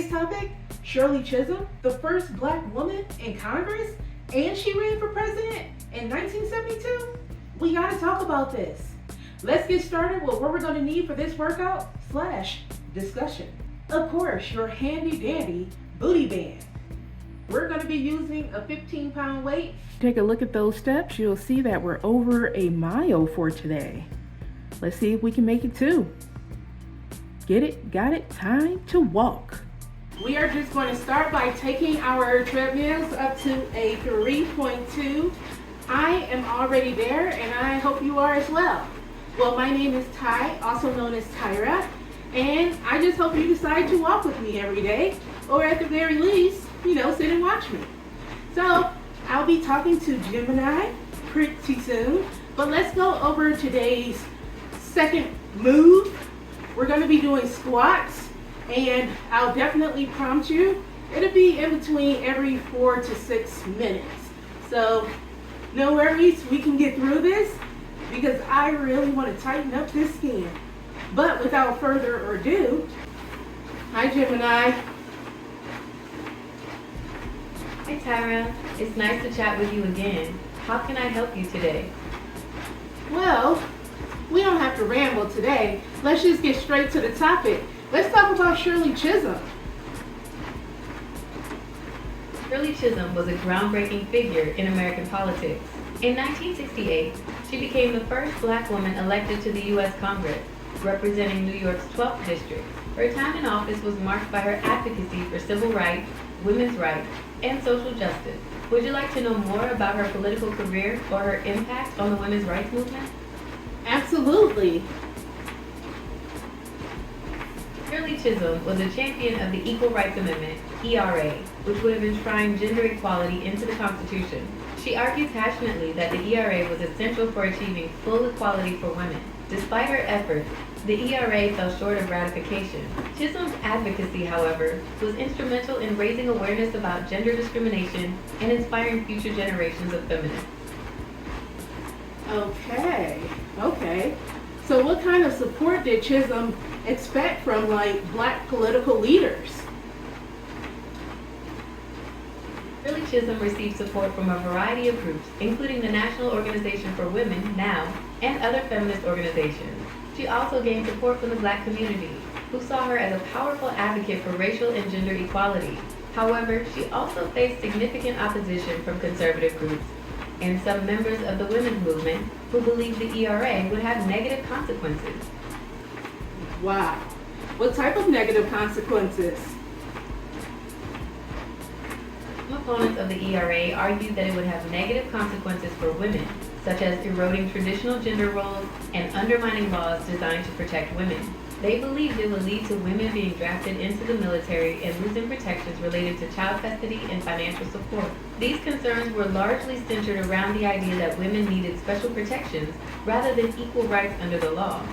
today's topic, Shirley Chisholm, the first black woman in Congress, and she ran for president in 1972? We gotta talk about this. Let's get started with what we're gonna need for this workout / discussion. Of course, your handy dandy booty band. We're gonna be using a 15-pound weight. Take a look at those steps. You'll see that we're over a mile for today. Let's see if we can make it 2. Get it? Got it? Time to walk. We are just going to start by taking our treadmills up to a 3.2. I am already there and I hope you are as well. Well, my name is Ty, also known as Tyra, and I just hope you decide to walk with me every day, or at the very least, sit and watch me. So I'll be talking to Gemini pretty soon, but let's go over today's second move. We're going to be doing squats, and I'll definitely prompt you. It'll be in between every 4 to 6 minutes. So no worries, we can get through this because I really want to tighten up this skin. But without further ado, hi Gemini. Hi Tyra, it's nice to chat with you again. How can I help you today? Well, we don't have to ramble today. Let's just get straight to the topic. Let's talk about Shirley Chisholm. Shirley Chisholm was a groundbreaking figure in American politics. In 1968, she became the first black woman elected to the U.S. Congress, representing New York's 12th district. Her time in office was marked by her advocacy for civil rights, women's rights, and social justice. Would you like to know more about her political career or her impact on the women's rights movement? Absolutely. Shirley Chisholm was a champion of the Equal Rights Amendment, ERA, which would have enshrined gender equality into the Constitution. She argued passionately that the ERA was essential for achieving full equality for women. Despite her efforts, the ERA fell short of ratification. Chisholm's advocacy, however, was instrumental in raising awareness about gender discrimination and inspiring future generations of feminists. Okay. So what kind of support did Chisholm expect from black political leaders? Shirley Chisholm received support from a variety of groups, including the National Organization for Women, NOW, and other feminist organizations. She also gained support from the black community, who saw her as a powerful advocate for racial and gender equality. However, she also faced significant opposition from conservative groups and some members of the women's movement who believed the ERA would have negative consequences. Wow. What type of negative consequences? Some opponents of the ERA argued that it would have negative consequences for women, such as eroding traditional gender roles and undermining laws designed to protect women. They believed it would lead to women being drafted into the military and losing protections related to child custody and financial support. These concerns were largely centered around the idea that women needed special protections rather than equal rights under the law.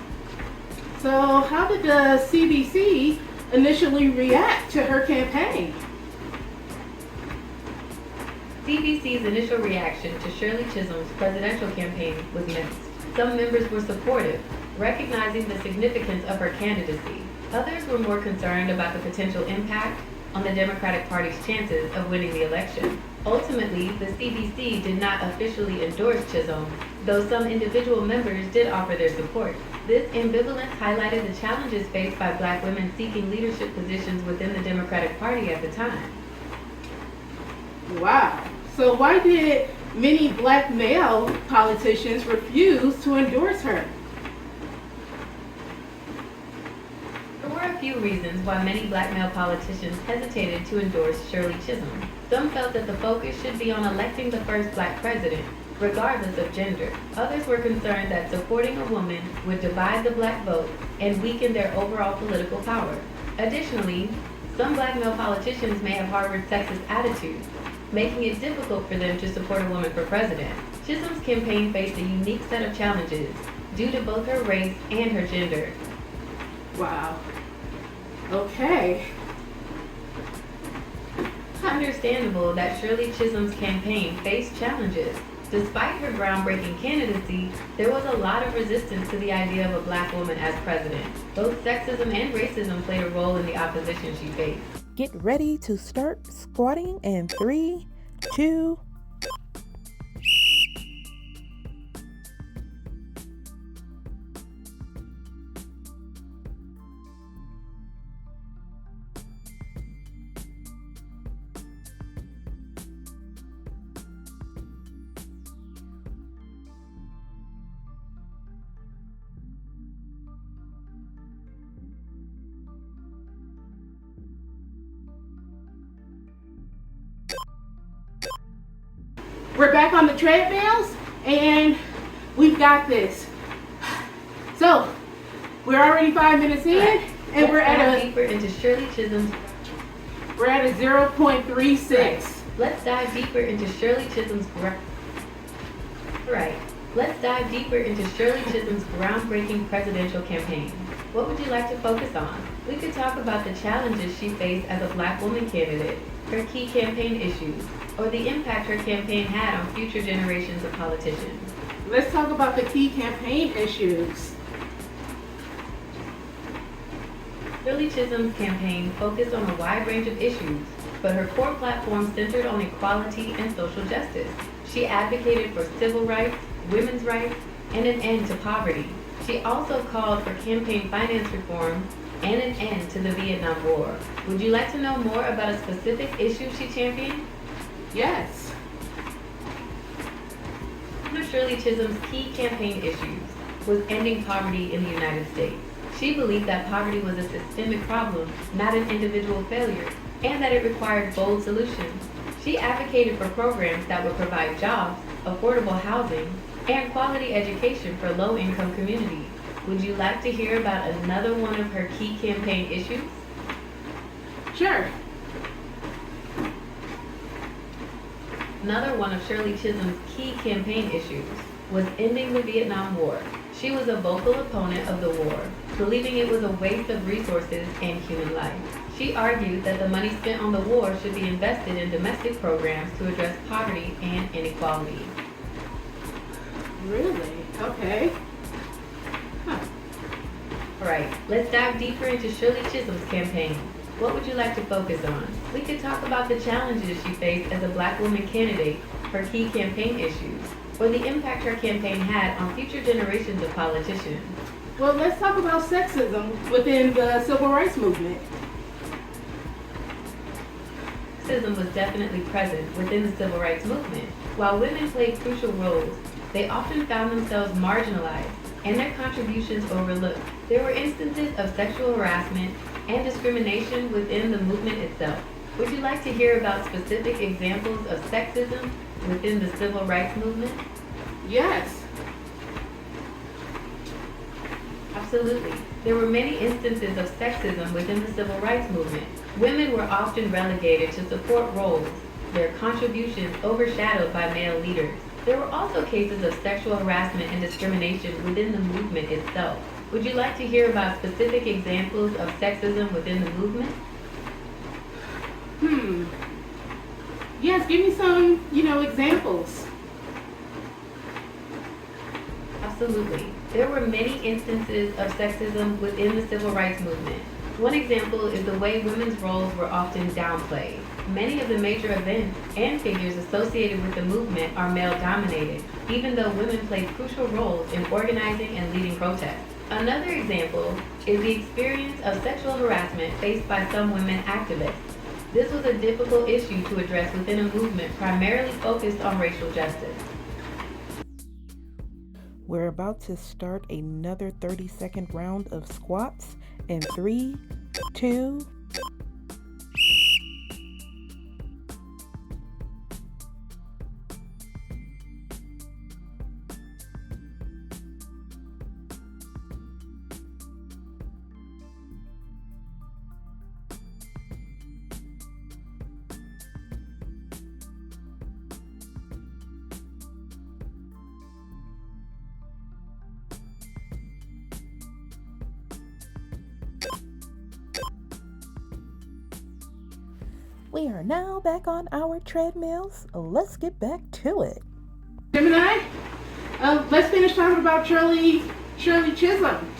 So how did the CBC initially react to her campaign? CBC's initial reaction to Shirley Chisholm's presidential campaign was mixed. Some members were supportive, recognizing the significance of her candidacy. Others were more concerned about the potential impact on the Democratic Party's chances of winning the election. Ultimately, the CBC did not officially endorse Chisholm, though some individual members did offer their support. This ambivalence highlighted the challenges faced by black women seeking leadership positions within the Democratic Party at the time. Wow. So why did many black male politicians refuse to endorse her? There were a few reasons why many black male politicians hesitated to endorse Shirley Chisholm. Some felt that the focus should be on electing the first black president, regardless of gender. Others were concerned that supporting a woman would divide the black vote and weaken their overall political power. Additionally, some black male politicians may have harbored sexist attitudes, making it difficult for them to support a woman for president. Chisholm's campaign faced a unique set of challenges due to both her race and her gender. Wow. Okay. It's understandable that Shirley Chisholm's campaign faced challenges. Despite her groundbreaking candidacy, there was a lot of resistance to the idea of a black woman as president. Both sexism and racism played a role in the opposition she faced. Get ready to start squatting in 3, 2, We're back on the treadmills, and we've got this. So, we're already 5 minutes in, and we're at a deeper into Shirley Chisholm's. We're at a 0.36. Let's dive deeper into Shirley Chisholm's. Right. Let's dive deeper into Shirley Chisholm's groundbreaking presidential campaign. What would you like to focus on? We could talk about the challenges she faced as a black woman candidate, her key campaign issues, or the impact her campaign had on future generations of politicians. Let's talk about the key campaign issues. Shirley Chisholm's campaign focused on a wide range of issues, but her core platform centered on equality and social justice. She advocated for civil rights, women's rights, and an end to poverty. She also called for campaign finance reform and an end to the Vietnam War. Would you like to know more about a specific issue she championed? Yes. One of Shirley Chisholm's key campaign issues was ending poverty in the United States. She believed that poverty was a systemic problem, not an individual failure, and that it required bold solutions. She advocated for programs that would provide jobs, affordable housing, and quality education for low-income communities. Would you like to hear about another one of her key campaign issues? Sure. Another one of Shirley Chisholm's key campaign issues was ending the Vietnam War. She was a vocal opponent of the war, believing it was a waste of resources and human life. She argued that the money spent on the war should be invested in domestic programs to address poverty and inequality. Really? Okay. Huh. All right, let's dive deeper into Shirley Chisholm's campaign. What would you like to focus on? We could talk about the challenges she faced as a black woman candidate, her key campaign issues, or the impact her campaign had on future generations of politicians. Well, let's talk about sexism within the civil rights movement. Sexism was definitely present within the civil rights movement. While women played crucial roles, they often found themselves marginalized and their contributions overlooked. There were instances of sexual harassment and discrimination within the movement itself. Would you like to hear about specific examples of sexism within the civil rights movement? Yes. Absolutely. There were many instances of sexism within the civil rights movement. Women were often relegated to support roles, their contributions overshadowed by male leaders. There were also cases of sexual harassment and discrimination within the movement itself. Would you like to hear about specific examples of sexism within the movement? Yes, give me some, examples. Absolutely. There were many instances of sexism within the civil rights movement. One example is the way women's roles were often downplayed. Many of the major events and figures associated with the movement are male-dominated, even though women played crucial roles in organizing and leading protests. Another example is the experience of sexual harassment faced by some women activists. This was a difficult issue to address within a movement primarily focused on racial justice. We're about to start another 30-second round of squats in 3, 2, We are now back on our treadmills. Let's get back to it. Gemini, let's finish talking about Shirley Chisholm.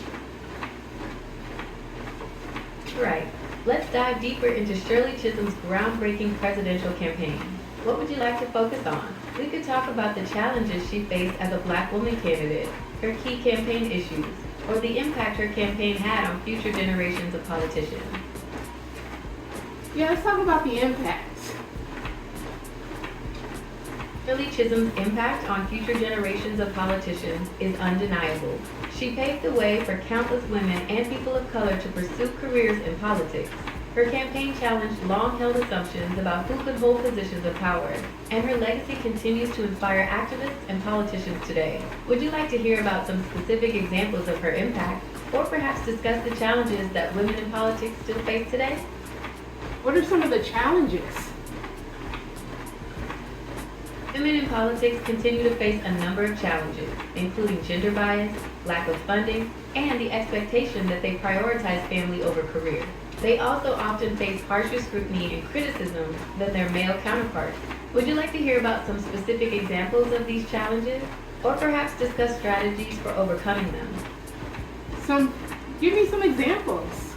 Right. Let's dive deeper into Shirley Chisholm's groundbreaking presidential campaign. What would you like to focus on? We could talk about the challenges she faced as a black woman candidate, her key campaign issues, or the impact her campaign had on future generations of politicians. Yeah, let's talk about the impact. Shirley Chisholm's impact on future generations of politicians is undeniable. She paved the way for countless women and people of color to pursue careers in politics. Her campaign challenged long-held assumptions about who could hold positions of power, and her legacy continues to inspire activists and politicians today. Would you like to hear about some specific examples of her impact, or perhaps discuss the challenges that women in politics still face today? What are some of the challenges? Women in politics continue to face a number of challenges, including gender bias, lack of funding, and the expectation that they prioritize family over career. They also often face harsher scrutiny and criticism than their male counterparts. Would you like to hear about some specific examples of these challenges, or perhaps discuss strategies for overcoming them? Give me some examples.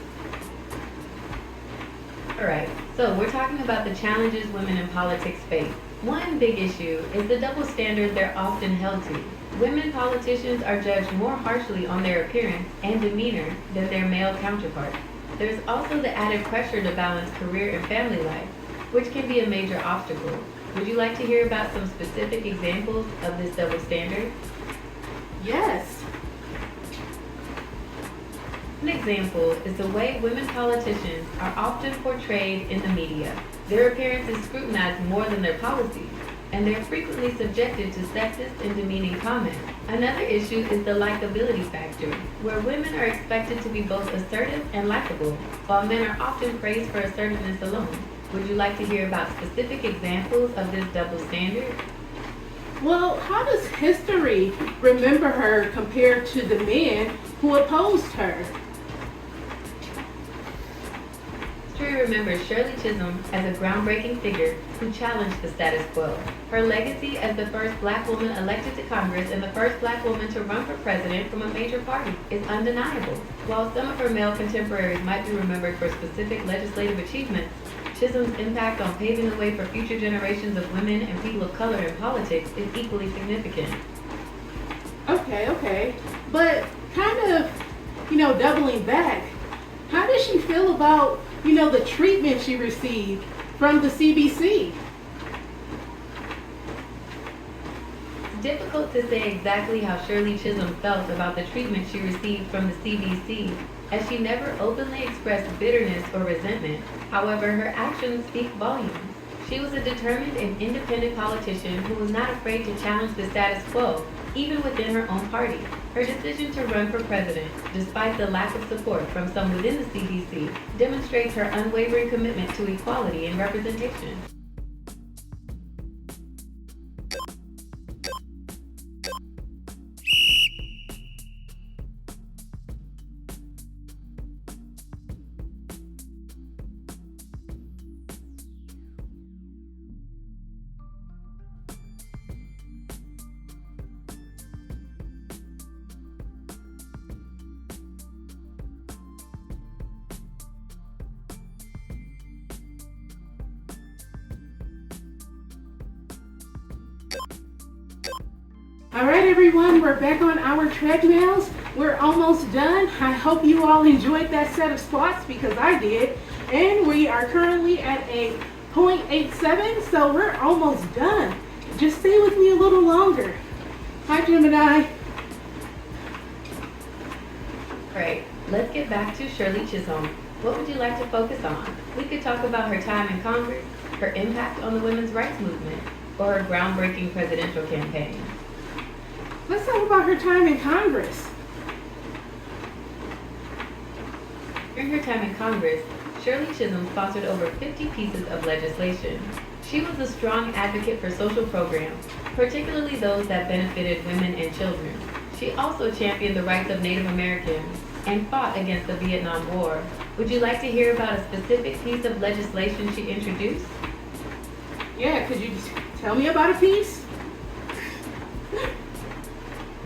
Alright, so we're talking about the challenges women in politics face. One big issue is the double standard they're often held to. Women politicians are judged more harshly on their appearance and demeanor than their male counterparts. There's also the added pressure to balance career and family life, which can be a major obstacle. Would you like to hear about some specific examples of this double standard? Yes. An example is the way women politicians are often portrayed in the media. Their appearance is scrutinized more than their policies, and they're frequently subjected to sexist and demeaning comments. Another issue is the likability factor, where women are expected to be both assertive and likable, while men are often praised for assertiveness alone. Would you like to hear about specific examples of this double standard? Well, how does history remember her compared to the men who opposed her? History remembers Shirley Chisholm as a groundbreaking figure who challenged the status quo. Her legacy as the first black woman elected to Congress and the first black woman to run for president from a major party is undeniable. While some of her male contemporaries might be remembered for specific legislative achievements, Chisholm's impact on paving the way for future generations of women and people of color in politics is equally significant. Okay. But kind of, doubling back, how does she feel about, the treatment she received from the CBC? It's difficult to say exactly how Shirley Chisholm felt about the treatment she received from the CBC, as she never openly expressed bitterness or resentment. However, her actions speak volumes. She was a determined and independent politician who was not afraid to challenge the status quo, even within her own party. Her decision to run for president, despite the lack of support from some within the CBC, demonstrates her unwavering commitment to equality and representation. All right, everyone, we're back on our treadmills. We're almost done. I hope you all enjoyed that set of squats because I did. And we are currently at a 0.87, so we're almost done. Just stay with me a little longer. Hi, Gemini. Great. Let's get back to Shirley Chisholm. What would you like to focus on? We could talk about her time in Congress, her impact on the women's rights movement, or her groundbreaking presidential campaign. Let's talk about her time in Congress. During her time in Congress, Shirley Chisholm sponsored over 50 pieces of legislation. She was a strong advocate for social programs, particularly those that benefited women and children. She also championed the rights of Native Americans and fought against the Vietnam War. Would you like to hear about a specific piece of legislation she introduced? Yeah, could you just tell me about a piece?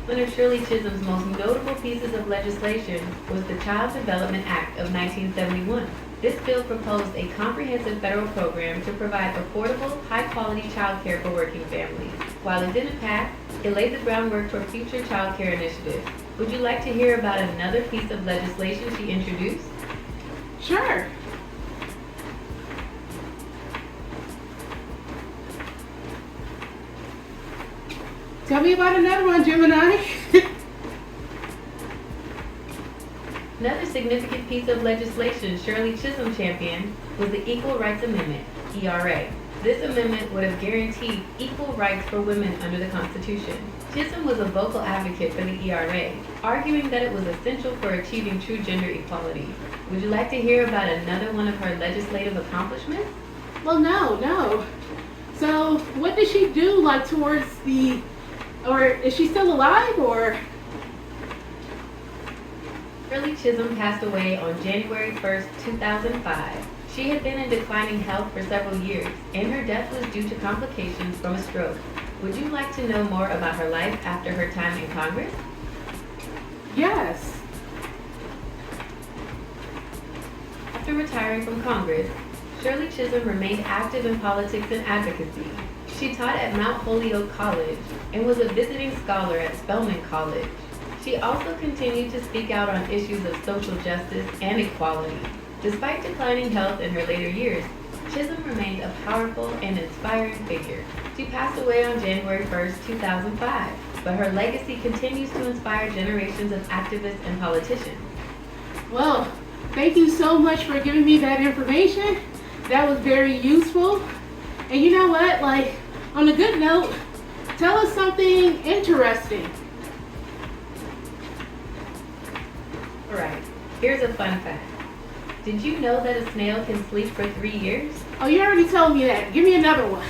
One of Shirley Chisholm's most notable pieces of legislation was the Child Development Act of 1971. This bill proposed a comprehensive federal program to provide affordable, high-quality child care for working families. While it didn't pass, it laid the groundwork for future child care initiatives. Would you like to hear about another piece of legislation she introduced? Sure. Tell me about another one, Gemini. Another significant piece of legislation Shirley Chisholm championed was the Equal Rights Amendment, ERA. This amendment would have guaranteed equal rights for women under the Constitution. Chisholm was a vocal advocate for the ERA, arguing that it was essential for achieving true gender equality. Would you like to hear about another one of her legislative accomplishments? Well, no. So, what did she do, towards or is she still alive, or? Shirley Chisholm passed away on January 1st, 2005. She had been in declining health for several years, and her death was due to complications from a stroke. Would you like to know more about her life after her time in Congress? Yes. After retiring from Congress, Shirley Chisholm remained active in politics and advocacy. She taught at Mount Holyoke College and was a visiting scholar at Spelman College. She also continued to speak out on issues of social justice and equality. Despite declining health in her later years, Chisholm remained a powerful and inspiring figure. She passed away on January 1st, 2005, but her legacy continues to inspire generations of activists and politicians. Well, thank you so much for giving me that information. That was very useful. And you know what? On a good note, tell us something interesting. Alright, here's a fun fact. Did you know that a snail can sleep for 3 years? Oh, you already told me that. Give me another one.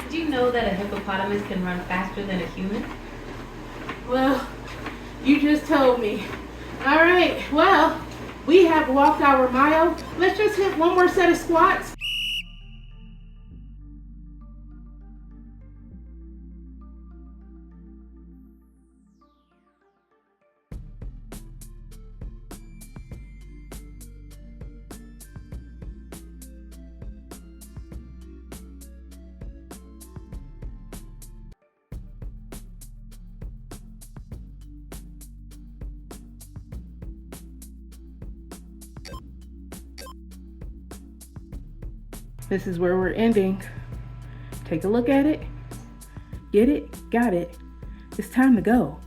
Did you know that a hippopotamus can run faster than a human? Well, you just told me. All right, well, we have walked our mile. Let's just hit one more set of squats. This is where we're ending. Take a look at it. Get it? Got it. It's time to go.